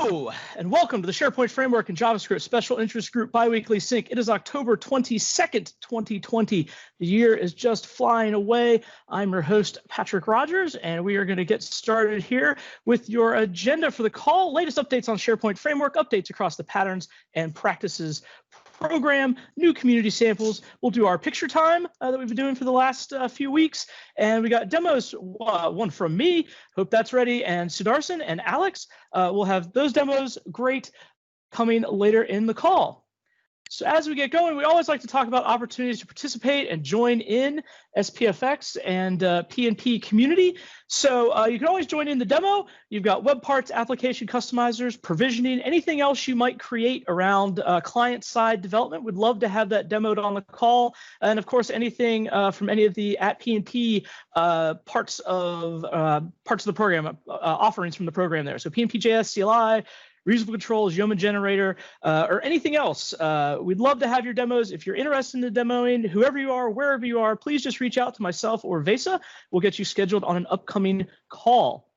Hello, and welcome to the SharePoint Framework and JavaScript Special Interest Group Biweekly Sync. It is October 22nd, 2020. The year is just flying away. I'm your host, Patrick Rodgers, and we are going to get started here with your agenda for the call. Latest updates on SharePoint Framework, updates across the patterns and practices program, new community samples. We'll do our picture time that we've been doing for the last few weeks. And we got demos, one from me, hope that's ready, and Sudharsan and Alex. We'll have those demos great coming later in the call. So as we get going, we always like to talk about opportunities to participate and join in SPFx and PnP Community. So you can always join in the demo. You've got web parts, application customizers, provisioning, anything else you might create around client-side development. We'd love to have that demoed on the call. And of course, anything from any of the @PnP parts of the program, offerings from the program there. So PnPjs, CLI, Reusable Controls, Yeoman Generator, or anything else. We'd love to have your demos. If you're interested in the demoing, whoever you are, wherever you are, please just reach out to myself or Vesa. We'll get you scheduled on an upcoming call.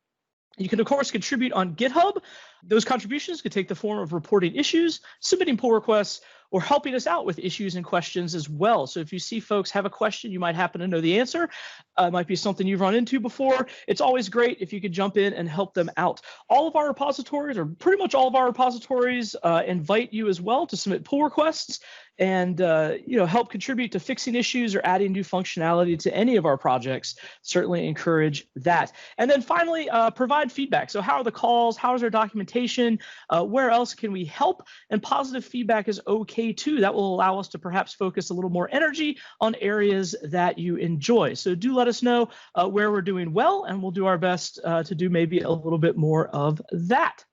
You can, of course, contribute on GitHub. Those contributions could take the form of reporting issues, submitting pull requests, or helping us out with issues and questions as well. So if you see folks have a question, you might happen to know the answer. It might be something you've run into before. It's always great if you could jump in and help them out. All of our repositories, or pretty much all of our repositories, invite you as well to submit pull requests and help contribute to fixing issues or adding new functionality to any of our projects. Certainly encourage that. And then finally, provide feedback. So how are the calls? How is our documentation? Where else can we help? And positive feedback is okay too. That will allow us to perhaps focus a little more energy on areas that you enjoy. So do let us know where we're doing well, and we'll do our best to do maybe a little bit more of that.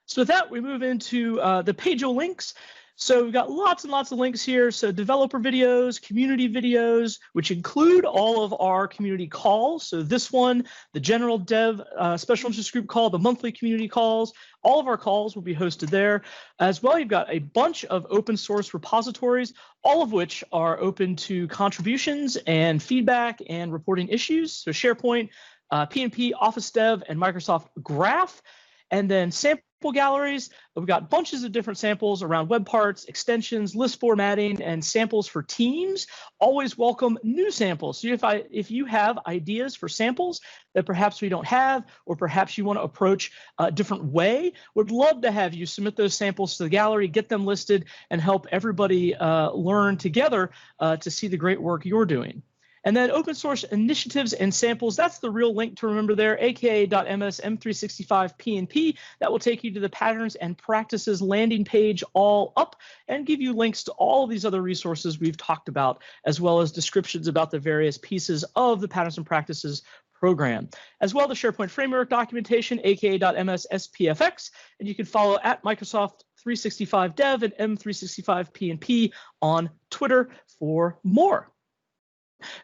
So with that, we move into the page of links. So we've got lots and lots of links here. So developer videos, community videos, which include all of our community calls. So this one, the general dev special interest group call, the monthly community calls, all of our calls will be hosted there. As well, you've got a bunch of open source repositories, all of which are open to contributions and feedback and reporting issues. So SharePoint, PnP, Office Dev, and Microsoft Graph. And then sample galleries, we've got bunches of different samples around web parts, extensions, list formatting, and samples for teams. Always welcome new samples. So if you have ideas for samples that perhaps we don't have, or perhaps you want to approach a different way, would love to have you submit those samples to the gallery, get them listed, and help everybody learn together to see the great work you're doing. And then open source initiatives and samples, that's the real link to remember there, aka.ms m365pnp. That will take you to the patterns and practices landing page all up and give you links to all of these other resources we've talked about, as well as descriptions about the various pieces of the patterns and practices program. As well, the SharePoint Framework documentation, aka.ms SPFx, and you can follow at Microsoft 365 Dev and M365PNP on Twitter for more.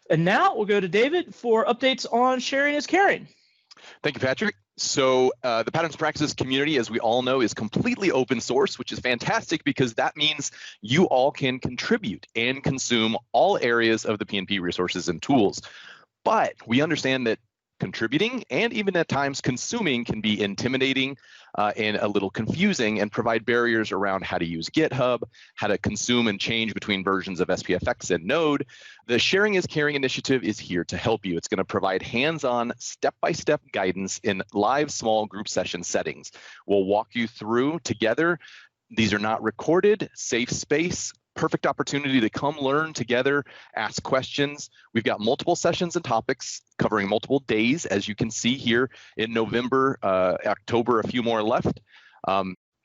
And now we'll go to David for updates on sharing is caring. Thank you, Patrick. So the Patterns and Practices community, as we all know, is completely open source, which is fantastic because that means you all can contribute and consume all areas of the PnP resources and tools. But we understand that contributing and even at times consuming can be intimidating and a little confusing and provide barriers around how to use GitHub, how to consume and change between versions of SPFx and Node. The Sharing is Caring initiative is here to help you. It's going to provide hands-on, step-by-step guidance in live small group session settings. We'll walk you through together. These are not recorded, safe space, perfect opportunity to come learn together, ask questions. We've got multiple sessions and topics covering multiple days, as you can see here in November, October, a few more left.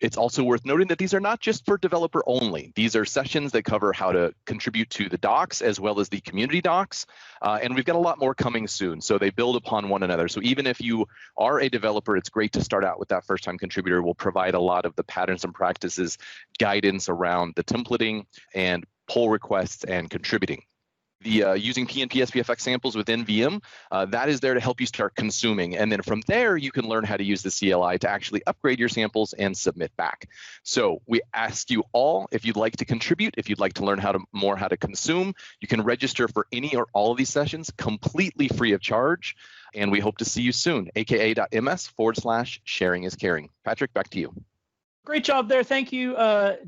It's also worth noting that these are not just for developer only. These are sessions that cover how to contribute to the docs as well as the community docs. And we've got a lot more coming soon. So they build upon one another. So even if you are a developer, it's great to start out with that first-time contributor. We'll provide a lot of the patterns and practices guidance around the templating and pull requests and contributing. using PnP SPFx samples within VM, that is there to help you start consuming. And then from there, you can learn how to use the CLI to actually upgrade your samples and submit back. So we ask you all, if you'd like to contribute, if you'd like to learn how to consume, you can register for any or all of these sessions completely free of charge. And we hope to see you soon, aka.ms/sharing is caring. Patrick, back to you. Great job there. Thank you,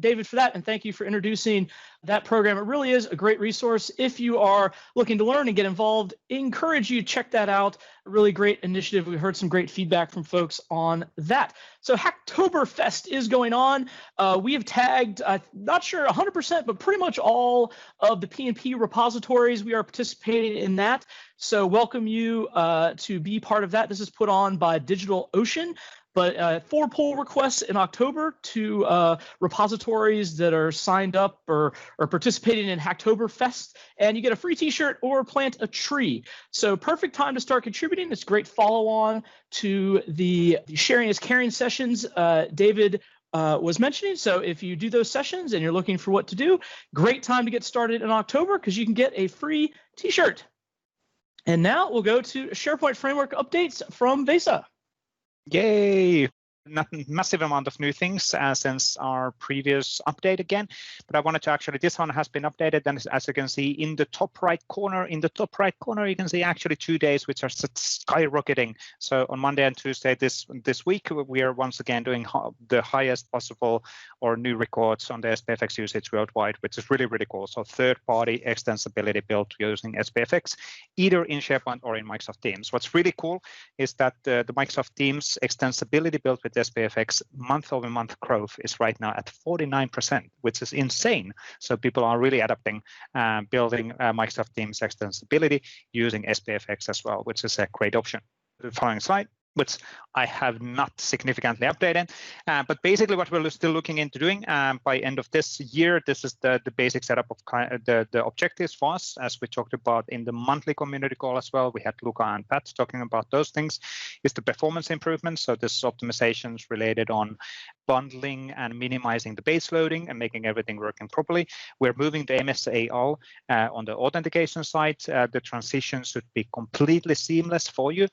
David, for that. And thank you for introducing that program. It really is a great resource. If you are looking to learn and get involved, encourage you to check that out. A really great initiative. We heard some great feedback from folks on that. So Hacktoberfest is going on. We have tagged, not sure 100%, but pretty much all of the PnP repositories. We are participating in that. So welcome you to be part of that. This is put on by DigitalOcean. But 4 pull requests in October to repositories that are signed up or participating in Hacktoberfest, and you get a free t-shirt or plant a tree. So perfect time to start contributing. It's a great follow-on to the Sharing is Caring sessions David was mentioning. So if you do those sessions and you're looking for what to do, great time to get started in October because you can get a free t-shirt. And now we'll go to SharePoint framework updates from Vesa. Yay! Not a massive amount of new things since our previous update again, but I wanted to actually, this one has been updated, and as you can see in the top right corner, you can see actually 2 days which are skyrocketing. So on Monday and Tuesday this week, we are once again doing the highest possible or new records on the SPFx usage worldwide, which is really, really cool. So third-party extensibility built using SPFx, either in SharePoint or in Microsoft Teams. What's really cool is that the Microsoft Teams extensibility built with SPFx month-over-month growth is right now at 49%, which is insane. So people are really adapting, building Microsoft Teams extensibility using SPFx as well, which is a great option. The following slide, which I have not significantly updated, but basically what we're still looking into doing by end of this year, this is the basic setup of the objectives for us, as we talked about in the monthly community call as well. We had Luca and Pat talking about those things, is the performance improvements. So this is optimizations related on bundling and minimizing the base loading and making everything working properly. We're moving the MSAO on the authentication side. The transition should be completely seamless for you,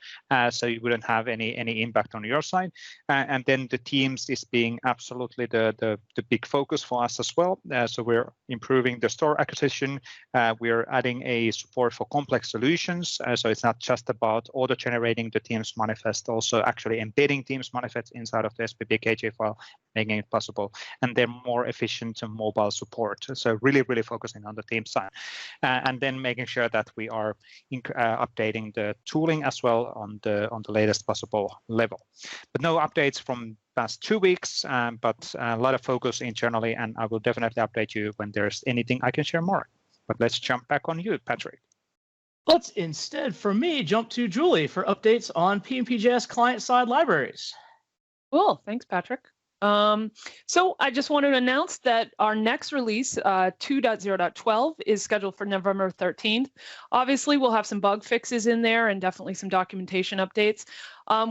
so you wouldn't have any impact on your side. And then the Teams is being absolutely the big focus for us as well. So we're improving the store acquisition. We're adding a support for complex solutions. So it's not just about auto-generating the Teams manifest, also actually embedding Teams manifest inside of the SPFx file, making it possible, and then more efficient mobile support. So really, really focusing on the Teams side, and then making sure that we are updating the tooling as well on the latest possible level. But no updates from past 2 weeks, but a lot of focus internally, and I will definitely update you when there's anything I can share more. But let's jump back on you, Patrick. Let's instead, for me, jump to Julie for updates on PnPjs client-side libraries. Cool, thanks, Patrick. So I just wanted to announce that our next release, 2.0.12, is scheduled for November 13th. Obviously, we'll have some bug fixes in there and definitely some documentation updates.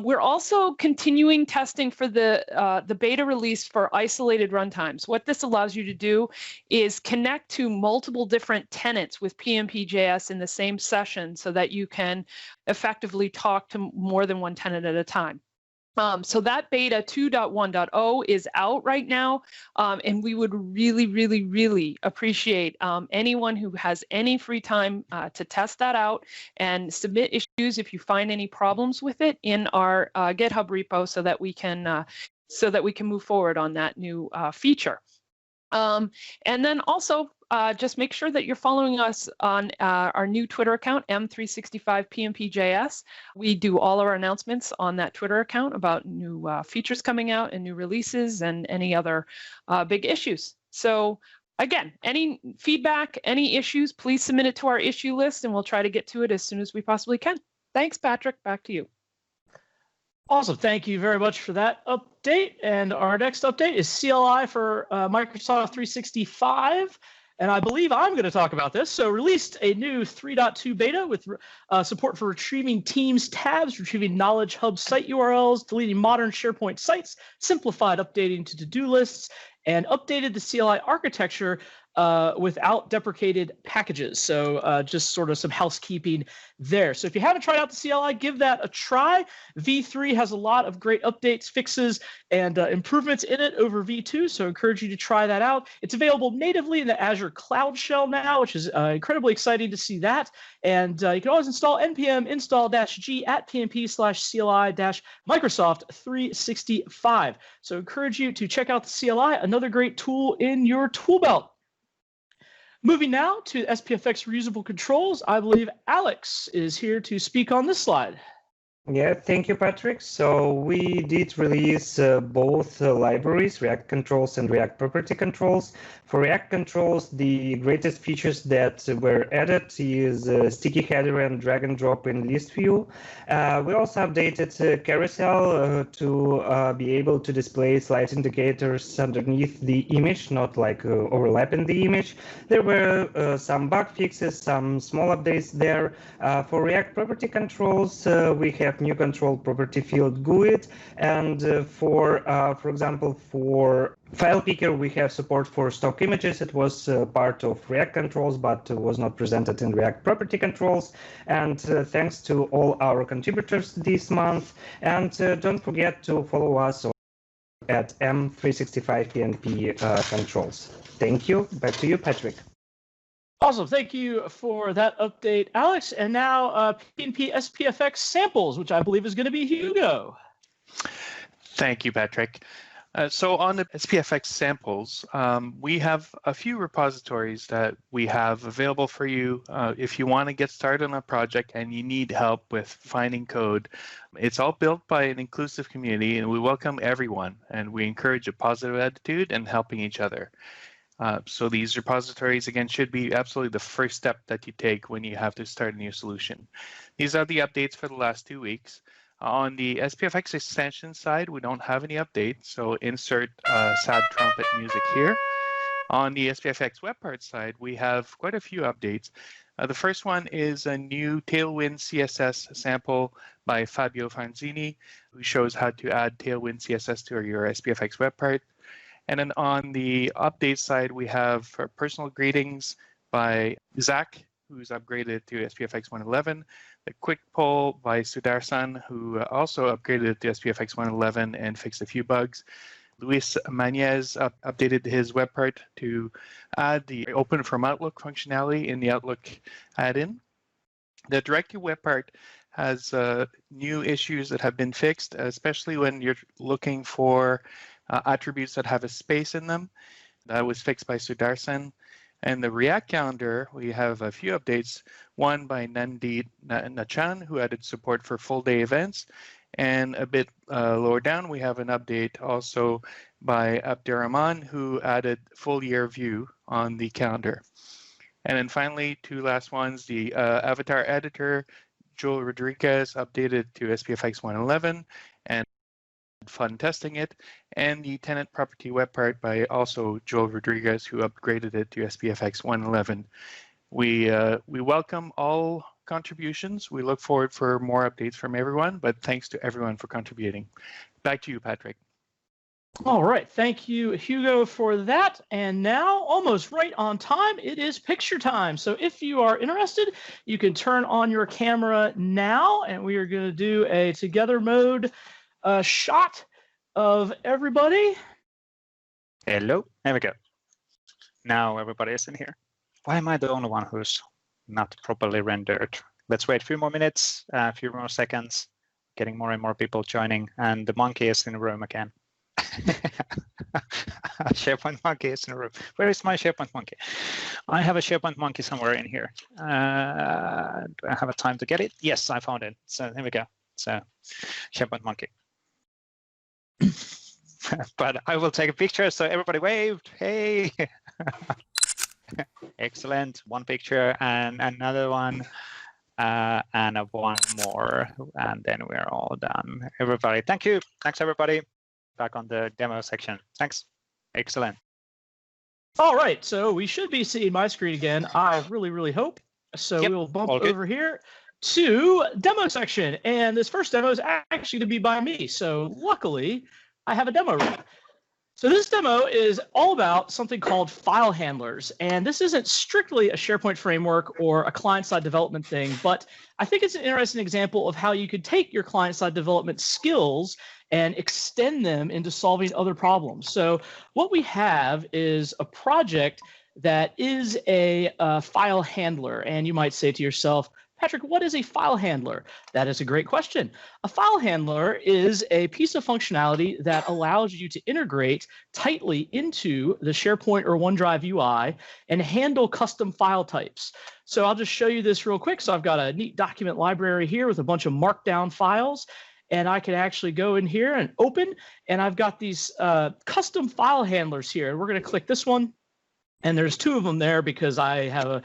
We're also continuing testing for the beta release for isolated runtimes. What this allows you to do is connect to multiple different tenants with PnPjs in the same session so that you can effectively talk to more than one tenant at a time. So that beta 2.1.0 is out right now, and we would really, really, really appreciate anyone who has any free time to test that out and submit issues if you find any problems with it in our GitHub repo so that we can move forward on that new feature. And then also just make sure that you're following us on our new Twitter account, M365PnPjs. We do all our announcements on that Twitter account about new features coming out and new releases and any other big issues. So again, any feedback, any issues, please submit it to our issue list and we'll try to get to it as soon as we possibly can. Thanks, Patrick. Back to you. Awesome. Thank you very much for that update. And our next update is CLI for Microsoft 365. And I believe I'm going to talk about this. So released a new 3.2 beta with support for retrieving Teams tabs, retrieving Knowledge Hub site URLs, deleting modern SharePoint sites, simplified updating to to-do lists, and updated the CLI architecture without deprecated packages. So just sort of some housekeeping there. So if you haven't tried out the CLI, give that a try. V3 has a lot of great updates, fixes, and improvements in it over V2, so I encourage you to try that out. It's available natively in the Azure Cloud Shell now, which is incredibly exciting to see that. And you can always install npm install-g at pnp/cli-microsoft 365. So I encourage you to check out the CLI, another great tool in your tool belt. Moving now to SPFx Reusable Controls, I believe Alex is here to speak on this slide. Yeah, thank you, Patrick. So we did release both libraries, React Controls and React Property Controls. For React Controls, the greatest features that were added is sticky header and drag and drop in list view. We also updated carousel to be able to display slide indicators underneath the image, not like overlapping the image. There were some bug fixes, some small updates there. For React Property Controls, we have new control property field GUID, and for example, for file picker, we have support for stock images. It was part of React Controls, but was not presented in React Property Controls. And thanks to all our contributors this month. And don't forget to follow us at M365 PnP Controls. Thank you. Back to you, Patrick. Awesome. Thank you for that update, Alex. And now PnP SPFx samples, which I believe is going to be Hugo. Thank you, Patrick. So on the SPFx samples, we have a few repositories that we have available for you if you want to get started on a project and you need help with finding code. It's all built by an inclusive community, and we welcome everyone, and we encourage a positive attitude and helping each other. So these repositories, again, should be absolutely the first step that you take when you have to start a new solution. These are the updates for the last 2 weeks. On the SPFx extension side, we don't have any updates, so insert sad trumpet music here. On the SPFx web part side, we have quite a few updates. The first one is a new Tailwind CSS sample by Fabio Fanzini, who shows how to add Tailwind CSS to your SPFx web part. And then on the update side, we have personal greetings by Zach, who's upgraded to SPFx 1.11, the quick poll by Sudharsan, who also upgraded to SPFx 1.11 and fixed a few bugs. Luis Mañez updated his web part to add the open from Outlook functionality in the Outlook add-in. The direct to web part has new issues that have been fixed, especially when you're looking for attributes that have a space in them. That was fixed by Sudharsan. And the React calendar, we have a few updates. One by Nandit Nachan, who added support for full day events. And a bit lower down, we have an update also by Abderrahman, who added full year view on the calendar. And then finally, two last ones, the avatar editor, Joel Rodriguez, updated to SPFx 1.11 and fun testing it, and the tenant property web part by also Joel Rodriguez, who upgraded it to SPFx 1.11. We welcome all contributions. We look forward for more updates from everyone, but thanks to everyone for contributing. Back to you, Patrick. All right. Thank you, Hugo, for that. And now, almost right on time, it is picture time. So if you are interested, you can turn on your camera now, and we are going to do a together mode shot of everybody. Hello. There we go. Now everybody is in here. Why am I the only one who's not properly rendered? Let's wait a few more minutes, a few more seconds, getting more and more people joining, and the monkey is in the room again. SharePoint monkey is in the room. Where is my SharePoint monkey? I have a SharePoint monkey somewhere in here. Do I have a time to get it? Yes, I found it. So here we go. So SharePoint monkey. But I will take a picture, so everybody waved. Hey. Excellent. One picture and another one. And one more, and then we're all done. Everybody, thank you. Thanks, everybody. Back on the demo section. Thanks. Excellent. All right, so we should be seeing my screen again. I really hope. So Yep, we'll bump all good. over here to demo section. And this first demo is actually to be by me. So luckily, I have a demo ready. So this demo is all about something called file handlers, and this isn't strictly a SharePoint framework or a client-side development thing, but I think it's an interesting example of how you could take your client-side development skills and extend them into solving other problems. So what we have is a project that is a file handler, and you might say to yourself, Patrick, what is a file handler? That is a great question. A file handler is a piece of functionality that allows you to integrate tightly into the SharePoint or OneDrive UI and handle custom file types. So I'll just show you this real quick. So I've got a neat document library here with a bunch of markdown files, and I can actually go in here and open, and I've got these custom file handlers here. We're going to click this one, and there's two of them there because I have a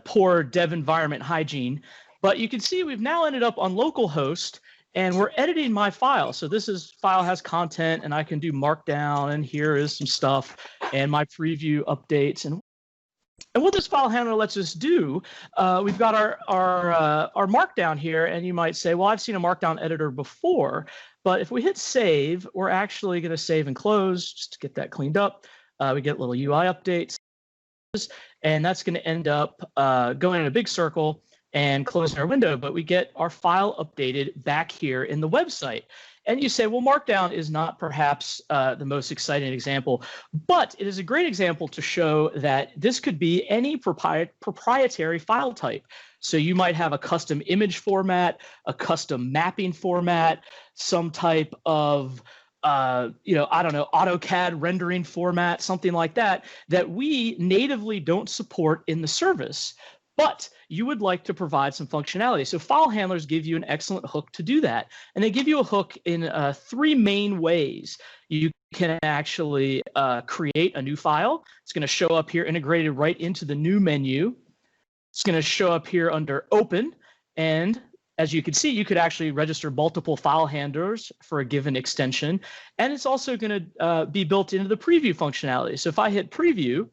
poor dev environment hygiene, but you can see we've now ended up on localhost and we're editing my file. So this file has content and I can do markdown, and here is some stuff and my preview updates. And what this file handler lets us do, we've got our markdown here, and you might say, well, I've seen a markdown editor before, but if we hit save, we're actually going to save and close just to get that cleaned up. We get little UI updates, and that's going to end up going in a big circle and closing our window, but we get our file updated back here in the website. And you say, well, Markdown is not perhaps the most exciting example, but it is a great example to show that this could be any proprietary file type. So you might have a custom image format, a custom mapping format, some type of I don't know, AutoCAD rendering format, something like that we natively don't support in the service, but you would like to provide some functionality. So file handlers give you an excellent hook to do that. And they give you a hook in three main ways. You can actually create a new file. It's going to show up here integrated right into the new menu. It's going to show up here under open, and as you can see, you could actually register multiple file handlers for a given extension, and it's also going to be built into the preview functionality. So if I hit preview,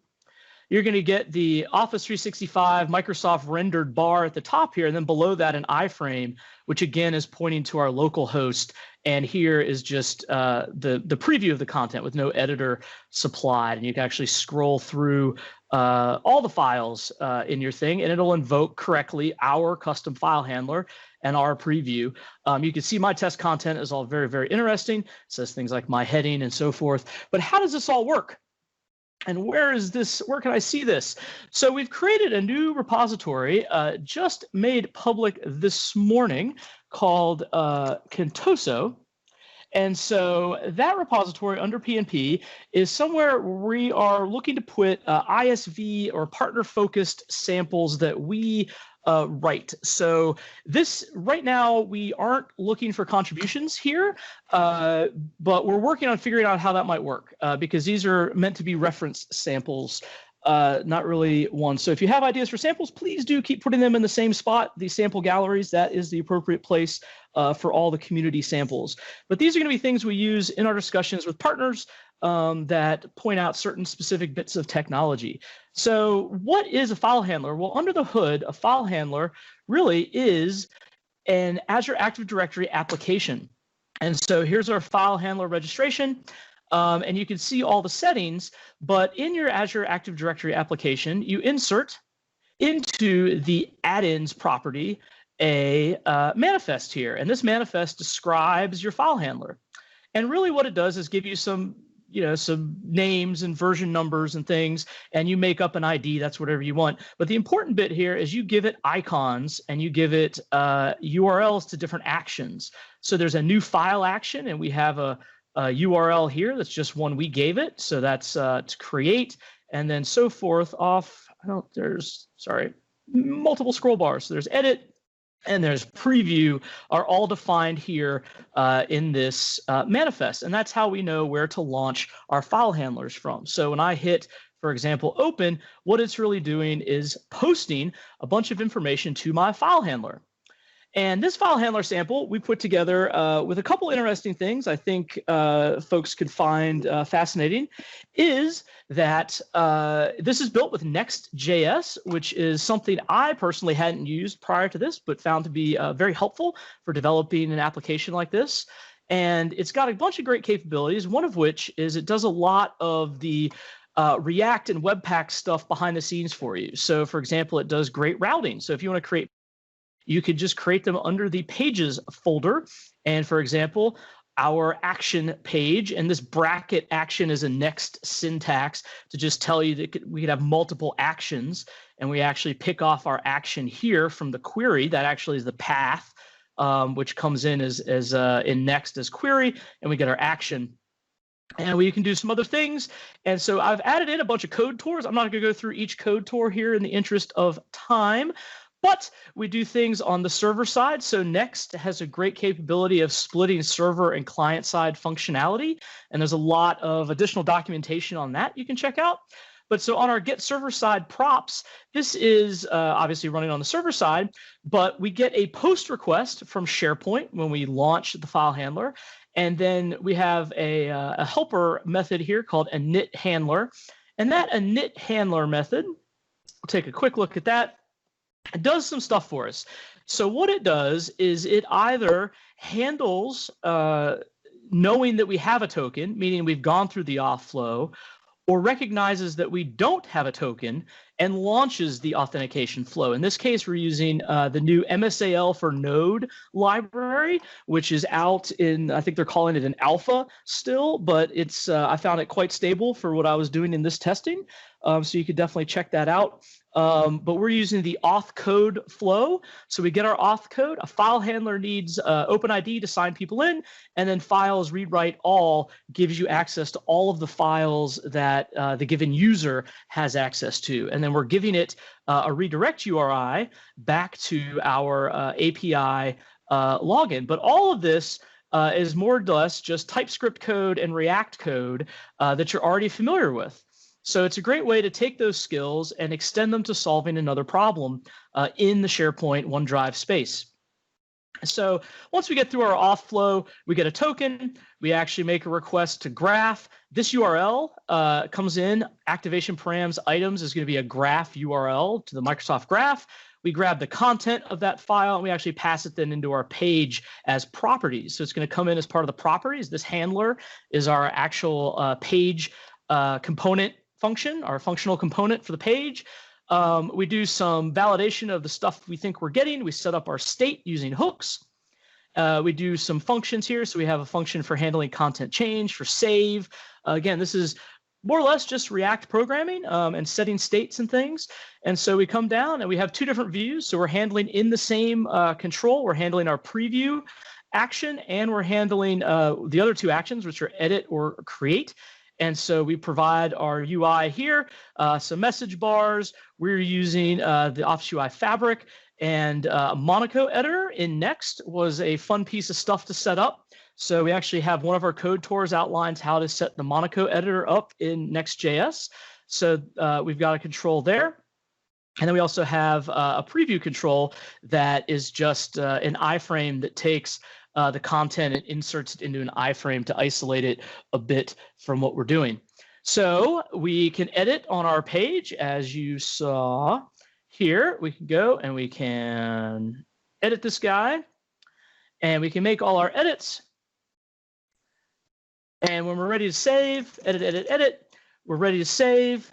you're going to get the Office 365 Microsoft rendered bar at the top here, and then below that an iframe, which again is pointing to our local host. And here is just the preview of the content with no editor supplied, and you can actually scroll through all the files in your thing, and it'll invoke correctly our custom file handler and our preview. You can see my test content is all very, very interesting. It says things like my heading and so forth. But how does this all work? And where can I see this? So we've created a new repository just made public this morning called Contoso. And so that repository under PnP is somewhere we are looking to put ISV or partner-focused samples that we write. So this right now, we aren't looking for contributions here, but we're working on figuring out how that might work because these are meant to be reference samples, not really one. So if you have ideas for samples, please do keep putting them in the same spot, the sample galleries. That is the appropriate place for all the community samples. But these are going to be things we use in our discussions with partners that point out certain specific bits of technology. So what is a file handler? Well, under the hood, a file handler really is an Azure Active Directory application. And so here's our file handler registration. And you can see all the settings, but in your Azure Active Directory application, you insert into the add-ins property a manifest here. And this manifest describes your file handler. And really what it does is give you some names and version numbers and things, and you make up an ID. That's whatever you want. But the important bit here is you give it icons and you give it URLs to different actions. So there's a new file action, and we have a URL here that's just one we gave it. So that's to create, and then so forth off. There's multiple scroll bars. So there's edit and there's preview are all defined here in this manifest. And that's how we know where to launch our file handlers from. So when I hit, for example, open, what it's really doing is posting a bunch of information to my file handler. And this file handler sample we put together with a couple interesting things I think folks could find fascinating, is that this is built with Next.js, which is something I personally hadn't used prior to this, but found to be very helpful for developing an application like this. And it's got a bunch of great capabilities, one of which is it does a lot of the React and Webpack stuff behind the scenes for you. So for example, it does great routing. So if you want to create, you could just create them under the pages folder. And for example, our action page, and this bracket action is a next syntax to just tell you that we could have multiple actions, and we actually pick off our action here from the query. That actually is the path, which comes in as in next as query, and we get our action. And we can do some other things. And so I've added in a bunch of code tours. I'm not going to go through each code tour here in the interest of time, but we do things on the server side. So Next has a great capability of splitting server and client side functionality. And there's a lot of additional documentation on that you can check out. But so on our get server side props, this is obviously running on the server side, but we get a post request from SharePoint when we launch the file handler. And then we have a helper method here called a init handler. And that init handler method, we'll take a quick look at that. It does some stuff for us. So what it does is it either handles knowing that we have a token, meaning we've gone through the auth flow, or recognizes that we don't have a token and launches the authentication flow. In this case, we're using the new MSAL for Node library, which is out in, I think they're calling it an alpha still, but it's I found it quite stable for what I was doing in this testing. So you could definitely check that out. But we're using the auth code flow. So we get our auth code. A file handler needs OpenID to sign people in, and then files read write all gives you access to all of the files that the given user has access to. And then we're giving it a redirect URI back to our API login. But all of this is more or less just TypeScript code and React code that you're already familiar with. So it's a great way to take those skills and extend them to solving another problem in the SharePoint OneDrive space. So once we get through our auth flow, we get a token. We actually make a request to graph. This URL comes in. Activation params items is going to be a graph URL to the Microsoft Graph. We grab the content of that file, and we actually pass it then into our page as properties. So it's going to come in as part of the properties. This handler is our actual page component function, our functional component for the page. We do some validation of the stuff we think we're getting. We set up our state using hooks. We do some functions here. So we have a function for handling content change, for save. Again, this is more or less just React programming and setting states and things. And so we come down and we have two different views. So we're handling in the same control. We're handling our preview action, and we're handling the other two actions, which are edit or create. And so we provide our UI here, some message bars. We're using the Office UI Fabric, and Monaco editor in Next was a fun piece of stuff to set up. So we actually have one of our code tours outlines how to set the Monaco editor up in Next.js. So we've got a control there. And then we also have a preview control that is just an iframe that takes the content and inserts it into an iframe to isolate it a bit from what we're doing. So we can edit on our page, as you saw here. We can go and we can edit this guy, and we can make all our edits. And when we're ready to save, edit, we're ready to save.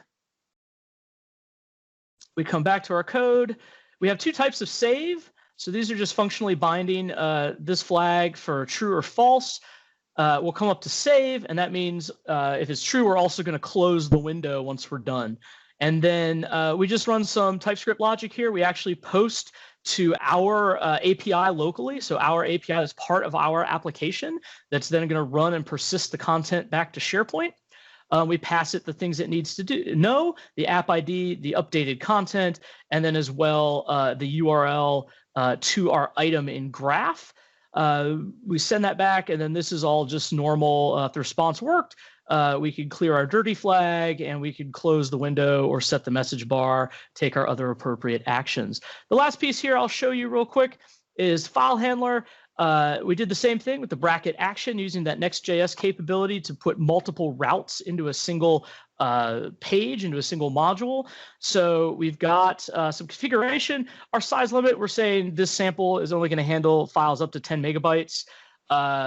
We come back to our code. We have two types of save. So these are just functionally binding this flag for true or false. We'll come up to save, and that means if it's true, we're also going to close the window once we're done. And then we just run some TypeScript logic here. We actually post to our API locally. So our API is part of our application that's then going to run and persist the content back to SharePoint. We pass it the things it needs to know, the app ID, the updated content, and then as well the URL to our item in graph. We send that back, and then this is all just normal. If the response worked, we could clear our dirty flag, and we could close the window or set the message bar, take our other appropriate actions. The last piece here I'll show you real quick is file handler. We did the same thing with the bracket action using that Next.js capability to put multiple routes into a single page, into a single module. So we've got some configuration. Our size limit, we're saying this sample is only going to handle files up to 10 megabytes.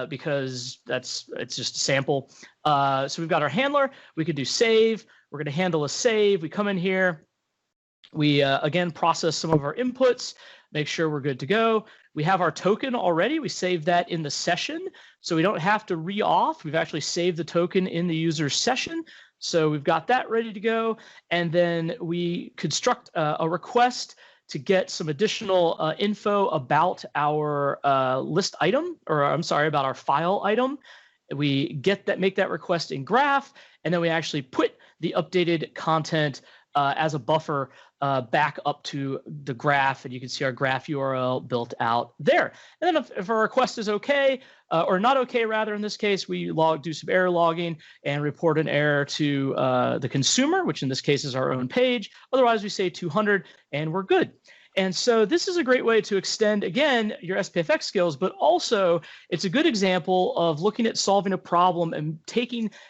because it's just a sample. So we've got our handler. We could do save. We're going to handle a save. We come in here. We, again, process some of our inputs, make sure we're good to go. We have our token already. We saved that in the session, so we don't have to re-auth. We've actually saved the token in the user's session. So we've got that ready to go. And then we construct a request to get some additional info about our list item, or I'm sorry, about our file item. We make that request in Graph, and then we actually put the updated content as a buffer back up to the graph, and you can see our graph URL built out there. And then if our request is okay, or not okay rather in this case, we do some error logging and report an error to the consumer, which in this case is our own page. Otherwise, we say 200 and we're good. And so this is a great way to extend, again, your SPFx skills, but also it's a good example of looking at solving a problem and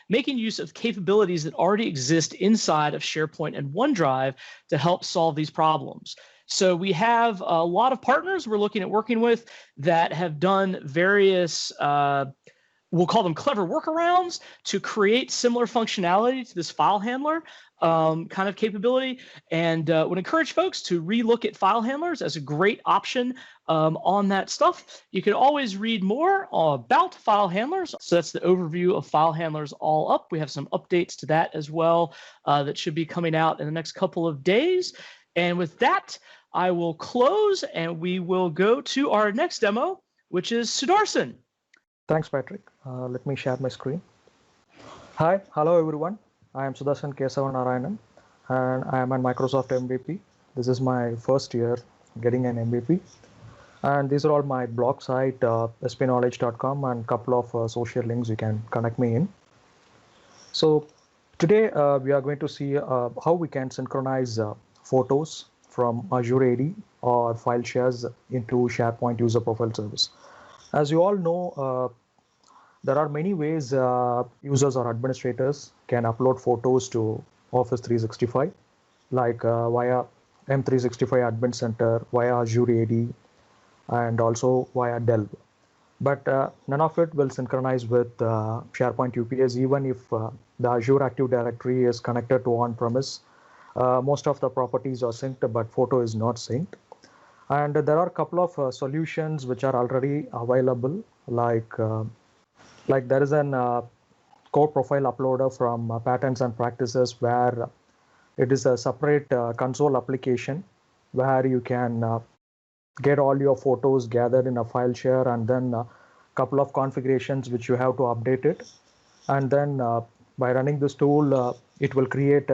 making use of capabilities that already exist inside of SharePoint and OneDrive to help solve these problems. So we have a lot of partners we're looking at working with that have done various we'll call them clever workarounds to create similar functionality to this file handler kind of capability, and would encourage folks to re-look at file handlers as a great option on that stuff. You can always read more about file handlers. So that's the overview of file handlers all up. We have some updates to that as well that should be coming out in the next couple of days. And with that, I will close and we will go to our next demo, which is Sudharsan. Thanks, Patrick. Let me share my screen. Hi, hello everyone. I am Sudharsan Kesavanarayanan, and I am a Microsoft MVP. This is my first year getting an MVP. And these are all my blog site, spknowledge.com, and a couple of social links you can connect me in. So today we are going to see how we can synchronize photos from Azure AD or file shares into SharePoint User Profile Service. As you all know, there are many ways users or administrators can upload photos to Office 365, like via M365 Admin Center, via Azure AD, and also via Delve. But none of it will synchronize with SharePoint UPS, even if the Azure Active Directory is connected to on-premise. Most of the properties are synced, but photo is not synced. And there are a couple of solutions which are already available, like there is an core profile uploader from Patterns and Practices, where it is a separate console application where you can get all your photos gathered in a file share, and then a couple of configurations which you have to update it. And then by running this tool, it will create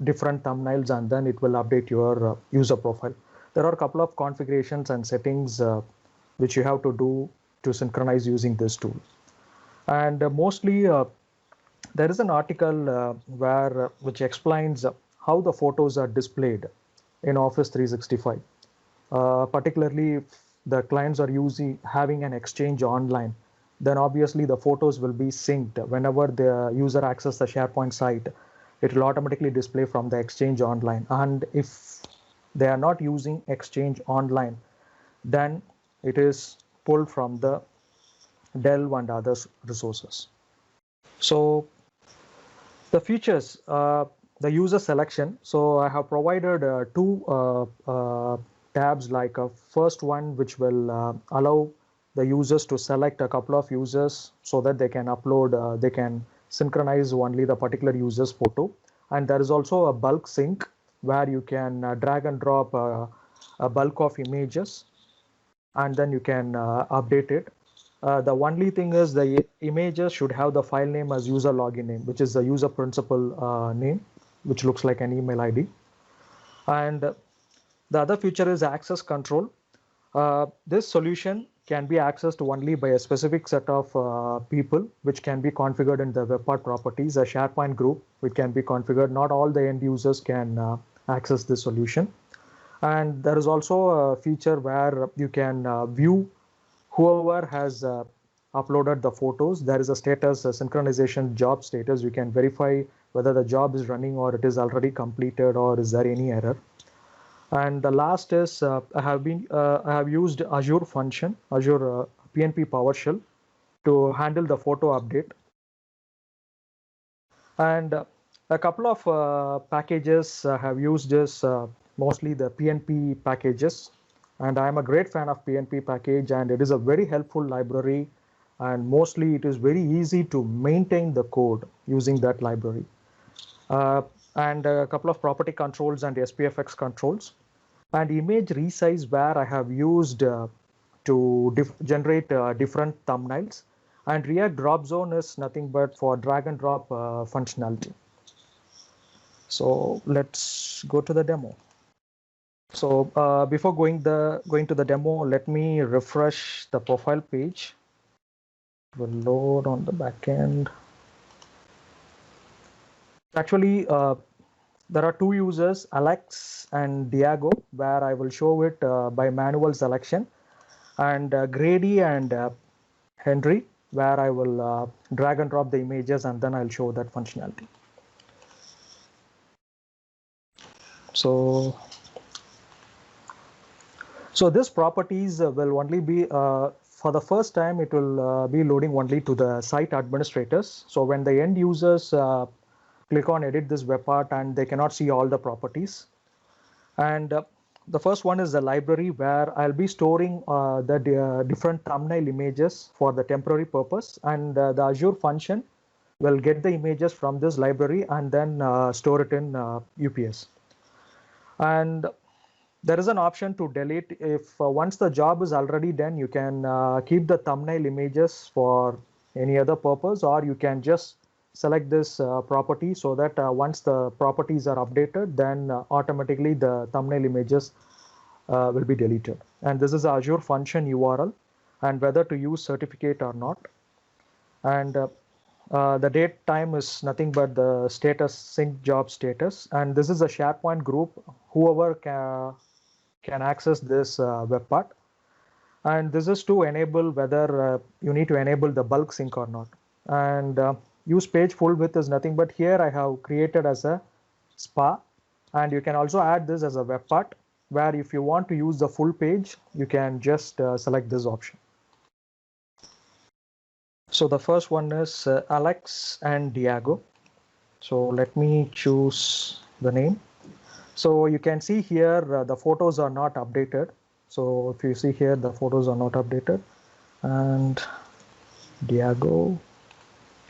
different thumbnails, and then it will update your user profile. There are a couple of configurations and settings which you have to do to synchronize using this tool. And mostly there is an article which explains how the photos are displayed in Office 365. Particularly if the clients are having an Exchange online, then obviously the photos will be synced. Whenever the user accesses the SharePoint site, it will automatically display from the Exchange online. And if they are not using Exchange online, then it is pulled from the Delve and other resources. So the features, the user selection. So I have provided two tabs, like a first one which will allow the users to select a couple of users so that they can upload, they can synchronize only the particular user's photo. And there is also a bulk sync where you can drag and drop a bulk of images, and then you can update it. The only thing is the images should have the file name as user login name, which is the user principal name, which looks like an email ID. And the other feature is access control. This solution can be accessed only by a specific set of people, which can be configured in the web part properties. A SharePoint group, which can be configured. Not all the end users can access this solution. And there is also a feature where you can view whoever has uploaded the photos. There is a status, a synchronization job status. You can verify whether the job is running or it is already completed, or is there any error. And the last is I have used Azure function, Azure PnP PowerShell to handle the photo update. And a couple of packages have used this, mostly the PnP packages. And I'm a great fan of PnP package, and it is a very helpful library. And mostly it is very easy to maintain the code using that library. And a couple of property controls and SPFx controls. And image resize, where I have used to generate different thumbnails. And React drop zone is nothing but for drag and drop functionality. So let's go to the demo. So before going to the demo, let me refresh the profile page. It will load on the backend. Actually, there are two users, Alex and Diego, where I will show it by manual selection, and Grady and Henry, where I will drag and drop the images, and then I'll show that functionality. So this properties will only be, for the first time, it will be loading only to the site administrators. So when the end users click on edit this web part, and they cannot see all the properties. And the first one is the library, where I'll be storing the different thumbnail images for the temporary purpose. And the Azure function will get the images from this library and then store it in UPS. And there is an option to delete. If once the job is already done, you can keep the thumbnail images for any other purpose, or you can just select this property so that once the properties are updated, then automatically the thumbnail images will be deleted. And this is the Azure function URL, and whether to use certificate or not. And the date time is nothing but the status, sync job status. And this is a SharePoint group. Whoever can access this web part. And this is to enable whether you need to enable the bulk sync or not. And use page full width is nothing but here I have created as a spa. And you can also add this as a web part, where if you want to use the full page, you can just select this option. So the first one is Alex and Diego. So let me choose the name. So you can see here the photos are not updated. So if you see here, the photos are not updated. And Diego.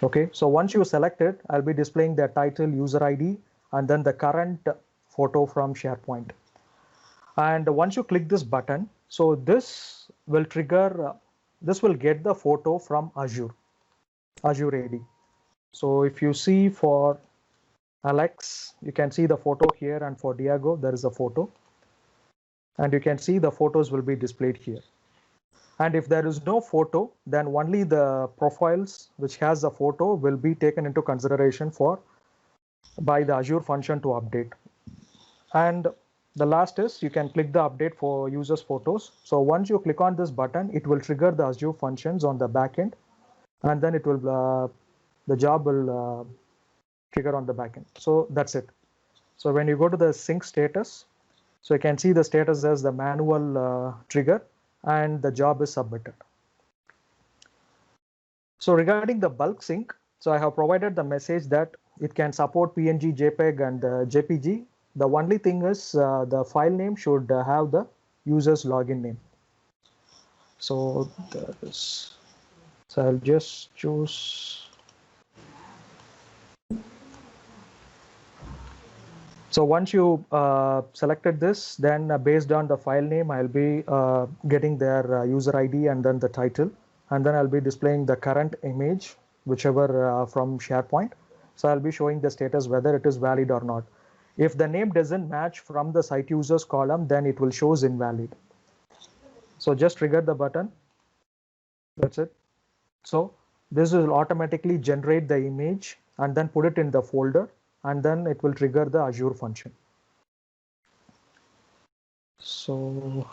Okay, so once you select it, I'll be displaying the title, user ID, and then the current photo from SharePoint. And once you click this button, so this will trigger, this will get the photo from Azure AD. So if you see for Alex, you can see the photo here, and for Diego, there is a photo. And you can see the photos will be displayed here. And if there is no photo, then only the profiles which has the photo will be taken into consideration by the Azure function to update. And the last is you can click the update for users' photos. So once you click on this button, it will trigger the Azure functions on the backend, and then it will the job will trigger on the backend. So that's it. So when you go to the sync status, so you can see the status as the manual trigger, and the job is submitted. So regarding the bulk sync, so I have provided the message that it can support PNG, JPEG, and JPG. The only thing is the file name should have the user's login name. So I'll just choose. So once you selected this, then based on the file name, I'll be getting their user ID and then the title. And then I'll be displaying the current image, whichever from SharePoint. So I'll be showing the status whether it is valid or not. If the name doesn't match from the site users column, then it will show invalid. So just trigger the button. That's it. So this will automatically generate the image and then put it in the folder, and then it will trigger the Azure function. So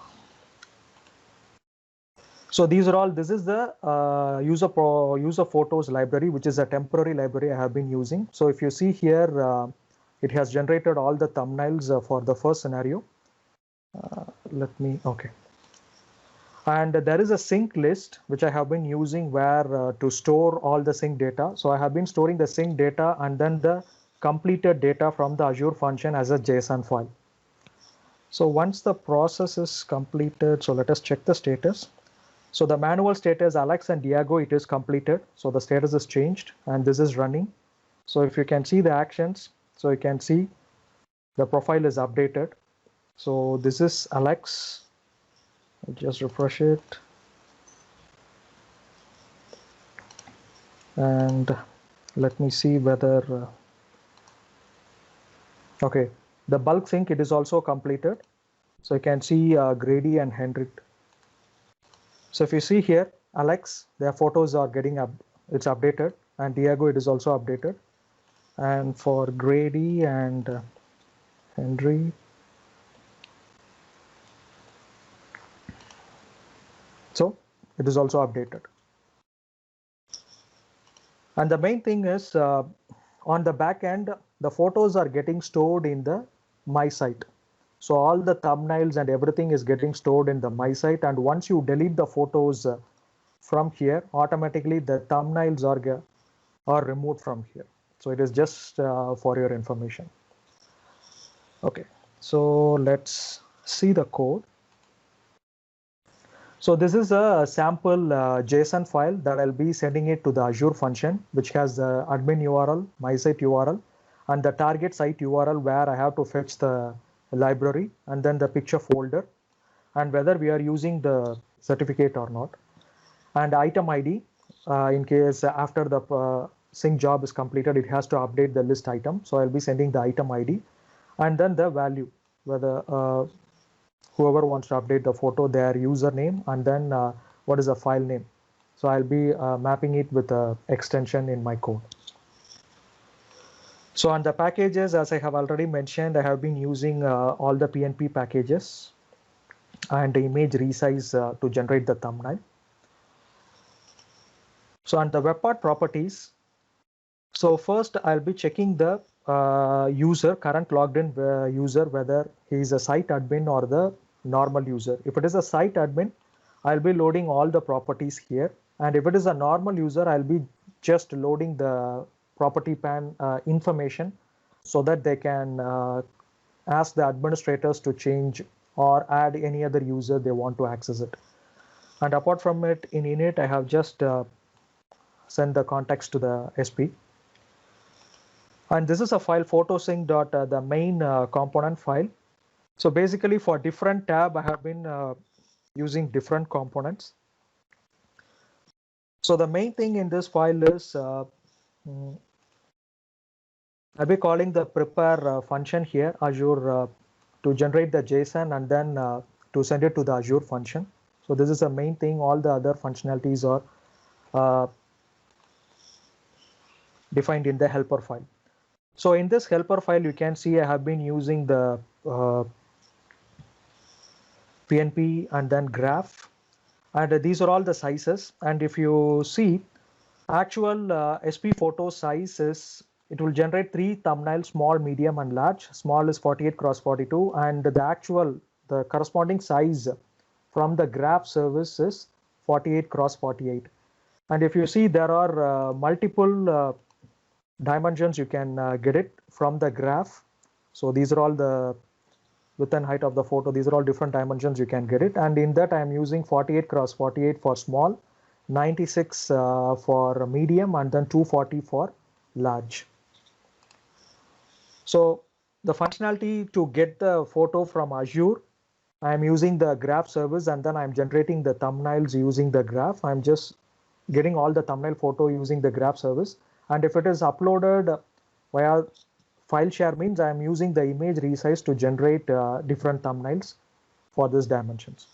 these are all, this is the user photos library, which is a temporary library I have been using. So if you see here, it has generated all the thumbnails for the first scenario. Okay. And there is a sync list, which I have been using where to store all the sync data. So I have been storing the sync data and then the completed data from the Azure function as a JSON file. So once the process is completed, so let us check the status. So the manual status, Alex and Diego, it is completed. So the status is changed and this is running. So if you can see the actions, so you can see the profile is updated. So this is Alex. I'll just refresh it. And let me see whether, okay, the bulk sync, it is also completed. So you can see Grady and Henrik. So if you see here, Alex, their photos are getting up, it's updated, and Diego, it is also updated. And for Grady and Henry, so it is also updated. And the main thing is on the back end, the photos are getting stored in the My Site. So all the thumbnails and everything is getting stored in the My Site. And once you delete the photos from here, automatically the thumbnails are removed from here. So it is just for your information. Okay, so let's see the code. So this is a sample JSON file that I'll be sending it to the Azure function, which has the admin URL, my site URL, and the target site URL where I have to fetch the library, and then the picture folder, and whether we are using the certificate or not, and item ID in case after the sync job is completed, it has to update the list item. So I'll be sending the item ID, and then the value, whether whoever wants to update the photo, their username, and then what is the file name. So I'll be mapping it with an extension in my code. So on the packages, as I have already mentioned, I have been using all the PnP packages and the image resize to generate the thumbnail. So on the web part properties, so first I'll be checking the user, current logged in user, whether he is a site admin or the normal user. If it is a site admin, I'll be loading all the properties here. And if it is a normal user, I'll be just loading the property pan information so that they can ask the administrators to change or add any other user they want to access it. And apart from it, in init, I have just sent the context to the SP. And this is a file photosync dot the main component file. So basically for different tab, I have been using different components. So the main thing in this file is I'll be calling the prepare function here, Azure, to generate the JSON and then to send it to the Azure function. So this is the main thing. All the other functionalities are defined in the helper file. So in this helper file, you can see I have been using the PnP and then graph. And these are all the sizes. And if you see, actual SP photo size is, it will generate 3 thumbnails, small, medium, and large. Small is 48 cross 42, and the corresponding size from the graph service is 48 cross 48. And if you see, there are multiple dimensions you can get it from the graph. So these are all the width and height of the photo. These are all different dimensions you can get it. And in that, I am using 48 cross 48 for small, 96 for medium, and then 240 for large. So the functionality to get the photo from Azure, I'm using the graph service, and then I'm generating the thumbnails using the graph. I'm just getting all the thumbnail photo using the graph service. And if it is uploaded via file share, means I'm using the image resize to generate different thumbnails for these dimensions.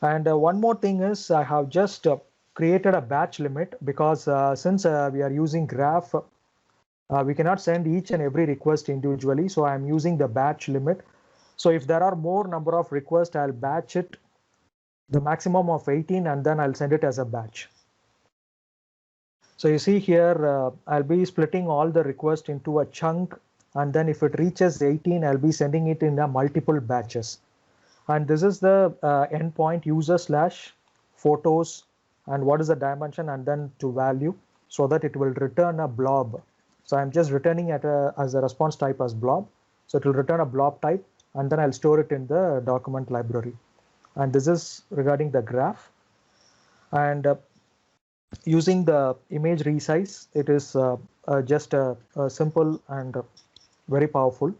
And one more thing is I have just created a batch limit, because since we are using graph, we cannot send each and every request individually. So I'm using the batch limit. So if there are more number of requests, I'll batch it the maximum of 18, and then I'll send it as a batch. So you see here, I'll be splitting all the requests into a chunk, and then if it reaches 18, I'll be sending it in a multiple batches. And this is the endpoint user / photos, and what is the dimension, and then to value, so that it will return a blob. So I'm just returning as a response type as blob. So it will return a blob type, and then I'll store it in the document library. And this is regarding the graph. And using the image resize, it is just a simple and very powerful.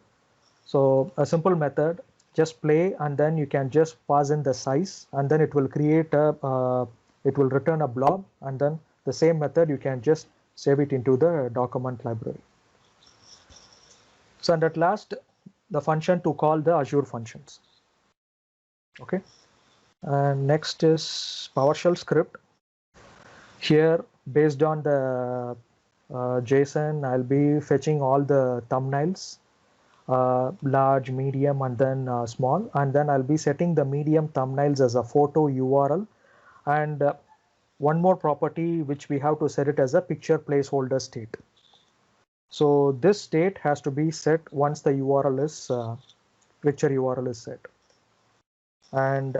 So a simple method, just play, and then you can just pass in the size, and then it will create it will return a blob, and then the same method you can just save it into the document library. So and at last, the function to call the Azure functions. Okay. And next is PowerShell script. Here, based on the JSON, I'll be fetching all the thumbnails, large, medium, and then small. And then I'll be setting the medium thumbnails as a photo URL. And one more property, which we have to set it as a picture placeholder state. So this state has to be set once the URL is picture URL is set. And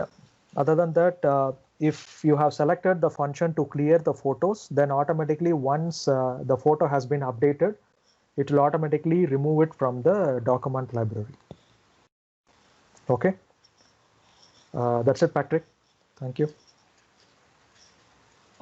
other than that, if you have selected the function to clear the photos, then automatically once the photo has been updated, it will automatically remove it from the document library. Okay. That's it, Patrick. Thank you.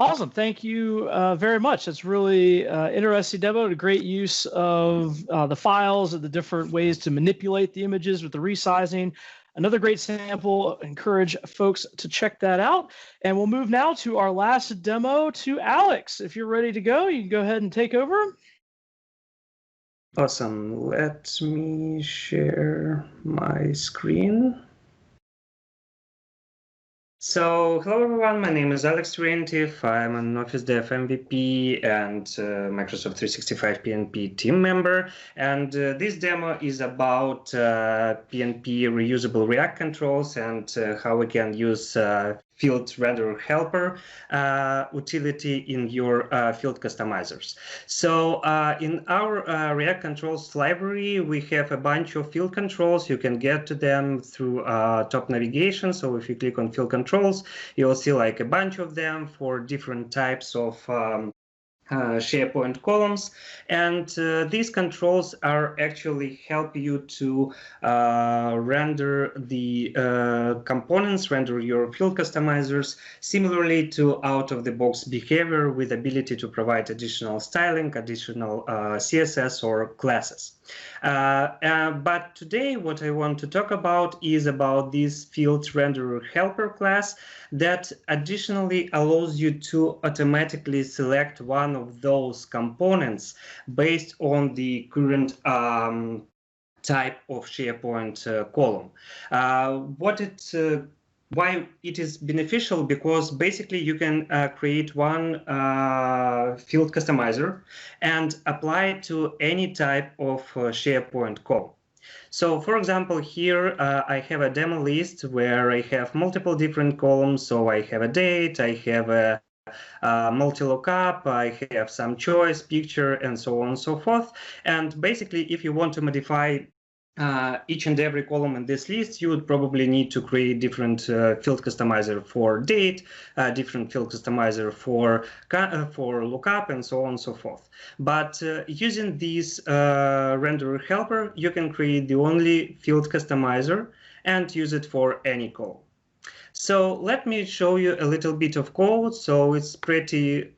Awesome. Thank you very much. That's really interesting demo, a great use of the files and the different ways to manipulate the images with the resizing. Another great sample. Encourage folks to check that out. And we'll move now to our last demo to Alex. If you're ready to go, you can go ahead and take over. Awesome. Let me share my screen. So, hello everyone, my name is Alex Terentief. I'm an Office Dev MVP and Microsoft 365 PnP team member. And this demo is about PnP reusable React controls and how we can use FieldRendererHelper utility in your field customizers. So in our React controls library, we have a bunch of field controls. You can get to them through top navigation. So if you click on field controls, you'll see like a bunch of them for different types of SharePoint columns, and these controls are actually help you to render the components, render your field customizers similarly to out-of-the-box behavior with ability to provide additional styling, additional CSS or classes. But today what I want to talk about is about this FieldRendererHelper class that additionally allows you to automatically select one of those components based on the current type of SharePoint column. Why it is beneficial? Because basically you can create one field customizer and apply it to any type of SharePoint column. So for example, here I have a demo list where I have multiple different columns. So I have a date, I have a multi-lookup, I have some choice, picture, and so on and so forth. And basically, if you want to modify each and every column in this list, you would probably need to create different field customizer for date, different field customizer for lookup, and so on and so forth. But using this renderer helper, you can create the only field customizer and use it for any column. So let me show you a little bit of code. So it's pretty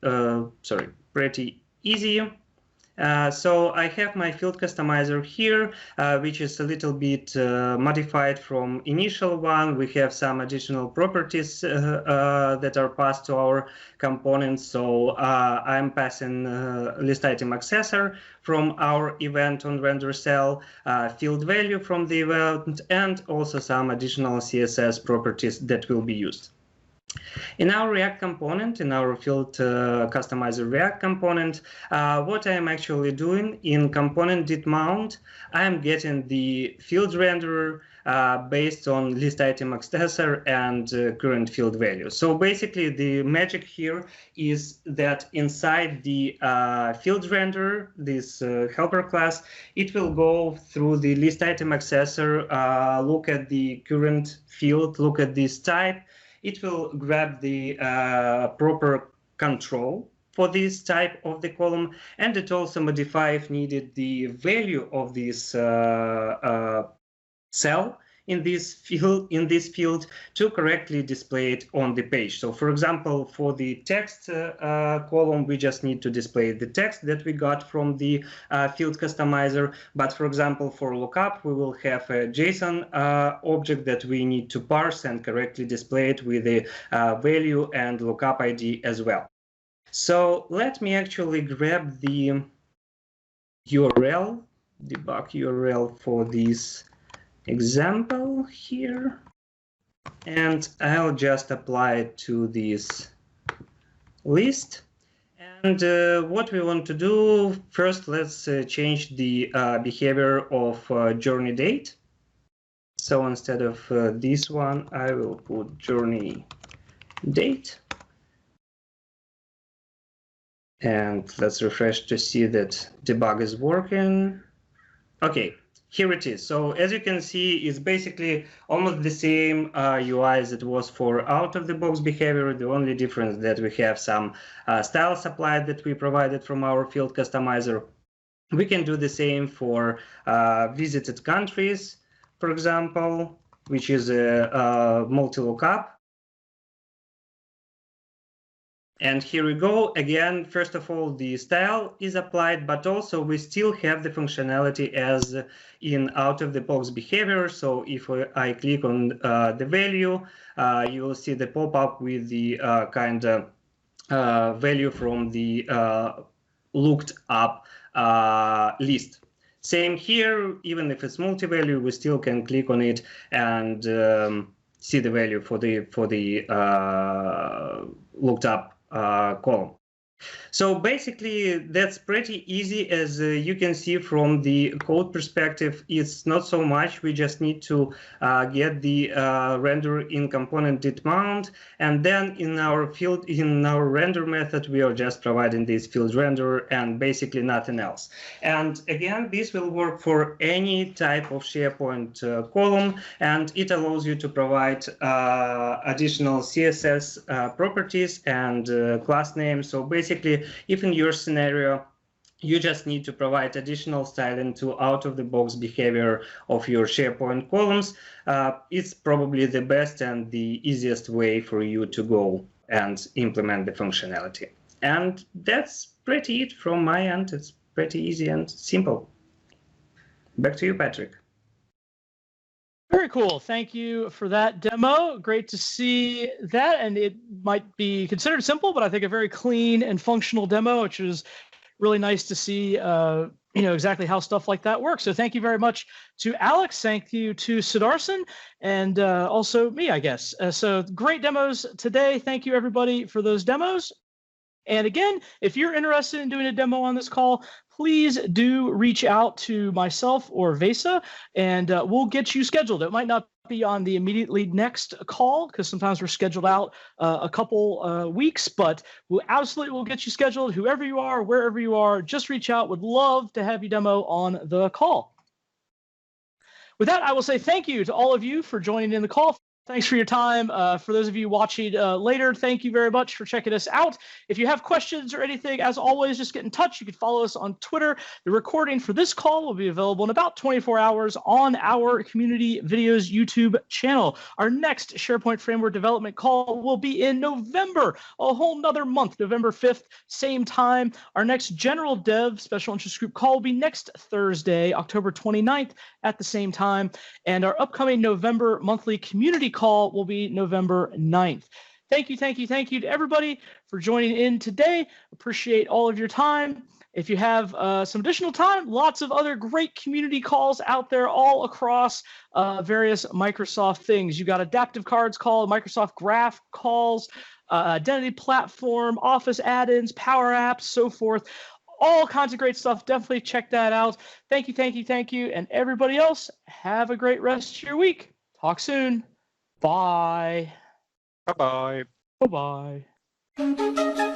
easy. So I have my field customizer here, which is a little bit modified from initial one. We have some additional properties that are passed to our components. So I'm passing list item accessor from our event on render cell, field value from the event, and also some additional CSS properties that will be used. In our React component, in our field customizer React component, what I am actually doing in component did mount, I am getting the field renderer based on list item accessor and current field value. So basically the magic here is that inside the field renderer, this helper class, it will go through the list item accessor, look at the current field, look at this type. It will grab the proper control for this type of the column, and it also modify, if needed, the value of this cell in this field to correctly display it on the page. So for example, for the text column, we just need to display the text that we got from the field customizer. But for example, for lookup, we will have a JSON object that we need to parse and correctly display it with the value and lookup ID as well. So let me actually grab the URL, debug URL for this example here, and I'll just apply it to this list. And what we want to do first, let's change the behavior of journey date. So instead of this one, I will put journey date. And let's refresh to see that debug is working. Okay. Here it is. So as you can see, it's basically almost the same UI as it was for out-of-the-box behavior. The only difference that we have some style supplied that we provided from our field customizer. We can do the same for visited countries, for example, which is a multi-lookup. And here we go. Again, first of all, the style is applied, but also we still have the functionality as in out-of-the-box behavior. So if I click on the value, you will see the pop-up with the kind of value from the looked up list. Same here, even if it's multi-value, we still can click on it and see the value for the looked up column. So basically, that's pretty easy. As you can see from the code perspective, it's not so much. We just need to get the render in component did mount, and then in our render method, we are just providing this field renderer and basically nothing else. And again, this will work for any type of SharePoint column, and it allows you to provide additional CSS properties and class names. So basically, if in your scenario you just need to provide additional styling to out-of-the-box behavior of your SharePoint columns, it's probably the best and the easiest way for you to go and implement the functionality. And that's pretty it from my end. It's pretty easy and simple. Back to you, Patrick. Very cool. Thank you for that demo. Great to see that. And it might be considered simple, but I think a very clean and functional demo, which is really nice to see, exactly how stuff like that works. So thank you very much to Alex. Thank you to Sudharsan, and also me, I guess. So great demos today. Thank you, everybody, for those demos. And again, if you're interested in doing a demo on this call, please do reach out to myself or Vesa, and we'll get you scheduled. It might not be on the immediately next call, because sometimes we're scheduled out a couple weeks, but we'll absolutely get you scheduled. Whoever you are, wherever you are, just reach out. Would love to have you demo on the call. With that, I will say thank you to all of you for joining in the call. Thanks for your time. For those of you watching later, thank you very much for checking us out. If you have questions or anything, as always, just get in touch. You can follow us on Twitter. The recording for this call will be available in about 24 hours on our Community Videos YouTube channel. Our next SharePoint Framework development call will be in November, a whole nother month, November 5th, same time. Our next General Dev Special Interest Group call will be next Thursday, October 29th at the same time. And our upcoming November monthly community call will be November 9th. Thank you to everybody for joining in today. Appreciate all of your time. If you have some additional time, lots of other great community calls out there all across various Microsoft things. You got adaptive cards call, Microsoft Graph calls, identity platform, Office add-ins, Power Apps, so forth. All kinds of great stuff. Definitely check that out. Thank you, thank you, thank you. And everybody else, have a great rest of your week. Talk soon. Bye. Bye-bye. Bye-bye.